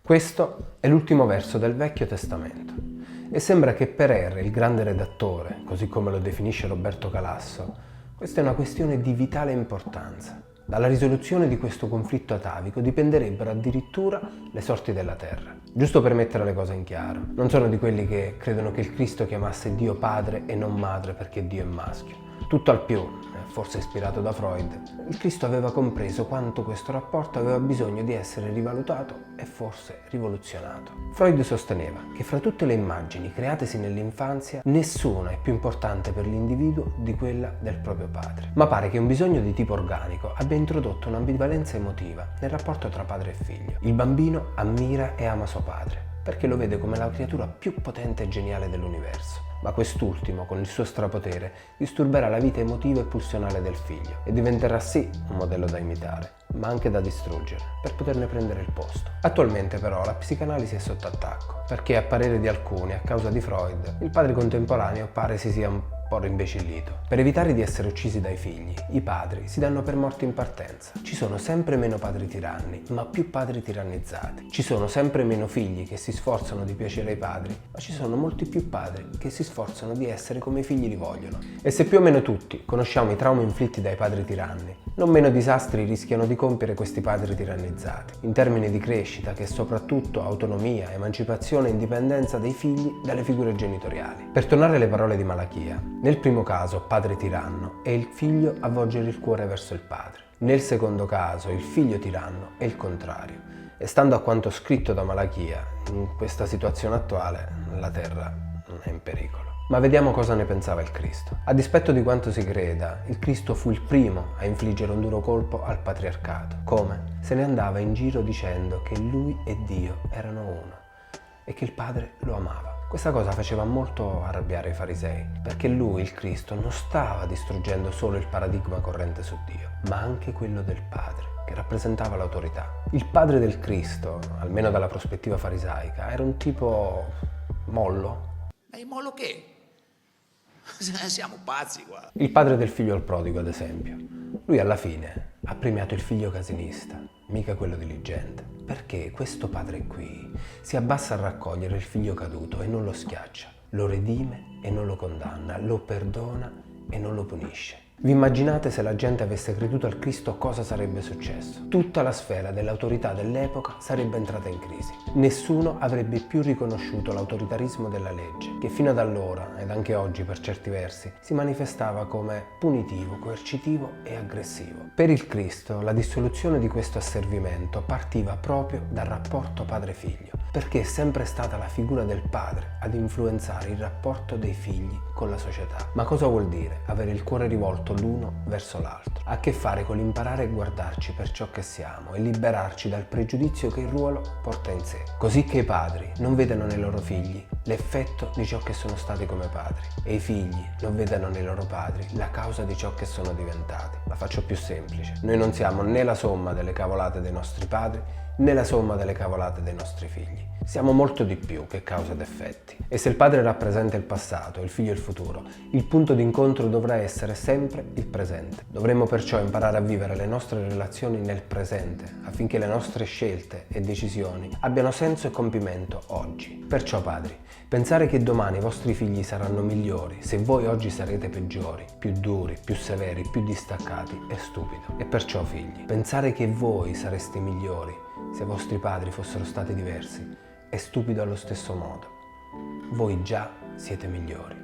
Questo è l'ultimo verso del Vecchio Testamento e sembra che per R, il grande redattore, così come lo definisce Roberto Calasso, questa è una questione di vitale importanza. Dalla risoluzione di questo conflitto atavico dipenderebbero addirittura le sorti della terra. Giusto per mettere le cose in chiaro, non sono di quelli che credono che il Cristo chiamasse Dio padre e non madre perché Dio è maschio. Tutto al più, forse ispirato da Freud, il Cristo aveva compreso quanto questo rapporto aveva bisogno di essere rivalutato e forse rivoluzionato. Freud sosteneva che fra tutte le immagini createsi nell'infanzia, nessuna è più importante per l'individuo di quella del proprio padre. Ma pare che un bisogno di tipo organico abbia introdotto un'ambivalenza emotiva nel rapporto tra padre e figlio. Il bambino ammira e ama suo padre, perché lo vede come la creatura più potente e geniale dell'universo. Ma quest'ultimo, con il suo strapotere, disturberà la vita emotiva e pulsionale del figlio e diventerà sì un modello da imitare, ma anche da distruggere, per poterne prendere il posto. Attualmente però la psicanalisi è sotto attacco, perché a parere di alcuni, a causa di Freud, il padre contemporaneo pare si sia un po' rimbecillito. Per evitare di essere uccisi dai figli, i padri si danno per morti in partenza. Ci sono sempre meno padri tiranni, ma più padri tirannizzati. Ci sono sempre meno figli che si sforzano di piacere ai padri, ma ci sono molti più padri che si sforzano di essere come i figli li vogliono. E se più o meno tutti conosciamo i traumi inflitti dai padri tiranni, non meno disastri rischiano di compiere questi padri tirannizzati, in termini di crescita che è soprattutto autonomia, emancipazione e indipendenza dei figli dalle figure genitoriali. Per tornare alle parole di Malachia, nel primo caso padre tiranno è il figlio a volgere il cuore verso il padre. Nel secondo caso il figlio tiranno è il contrario. E stando a quanto scritto da Malachia, in questa situazione attuale la terra è in pericolo. Ma vediamo cosa ne pensava il Cristo. A dispetto di quanto si creda, il Cristo fu il primo a infliggere un duro colpo al patriarcato. Come? Se ne andava in giro dicendo che lui e Dio erano uno e che il Padre lo amava. Questa cosa faceva molto arrabbiare i farisei, perché lui, il Cristo, non stava distruggendo solo il paradigma corrente su Dio, ma anche quello del Padre, che rappresentava l'autorità. Il padre del Cristo, almeno dalla prospettiva farisaica, era un tipo mollo. Ma il mollo che? Siamo pazzi qua. Il padre del figlio al prodigo, ad esempio. Lui alla fine ha premiato il figlio casinista, mica quello diligente. Perché questo padre qui si abbassa a raccogliere il figlio caduto e non lo schiaccia, lo redime e non lo condanna, lo perdona e non lo punisce. Vi immaginate se la gente avesse creduto al Cristo cosa sarebbe successo? Tutta la sfera dell'autorità dell'epoca sarebbe entrata in crisi. Nessuno avrebbe più riconosciuto l'autoritarismo della legge, che fino ad allora, ed anche oggi per certi versi, si manifestava come punitivo, coercitivo e aggressivo. Per il Cristo la dissoluzione di questo asservimento partiva proprio dal rapporto padre-figlio, perché è sempre stata la figura del padre ad influenzare il rapporto dei figli con la società. Ma cosa vuol dire avere il cuore rivolto l'uno verso l'altro? Ha a che fare con l'imparare a guardarci per ciò che siamo e liberarci dal pregiudizio che il ruolo porta in sé, così che i padri non vedano nei loro figli l'effetto di ciò che sono stati come padri e i figli non vedano nei loro padri la causa di ciò che sono diventati. La faccio più semplice: noi non siamo né la somma delle cavolate dei nostri padri né la somma delle cavolate dei nostri figli. Siamo molto di più che causa ed effetti. E se il padre rappresenta il passato e il figlio il futuro, il punto d'incontro dovrà essere sempre il presente. Dovremmo perciò imparare a vivere le nostre relazioni nel presente, affinché le nostre scelte e decisioni abbiano senso e compimento oggi. Perciò, padri, pensare che domani i vostri figli saranno migliori se voi oggi sarete peggiori, più duri, più severi, più distaccati, è stupido. E perciò, figli, pensare che voi sareste migliori se i vostri padri fossero stati diversi è stupido allo stesso modo. Voi già siete migliori.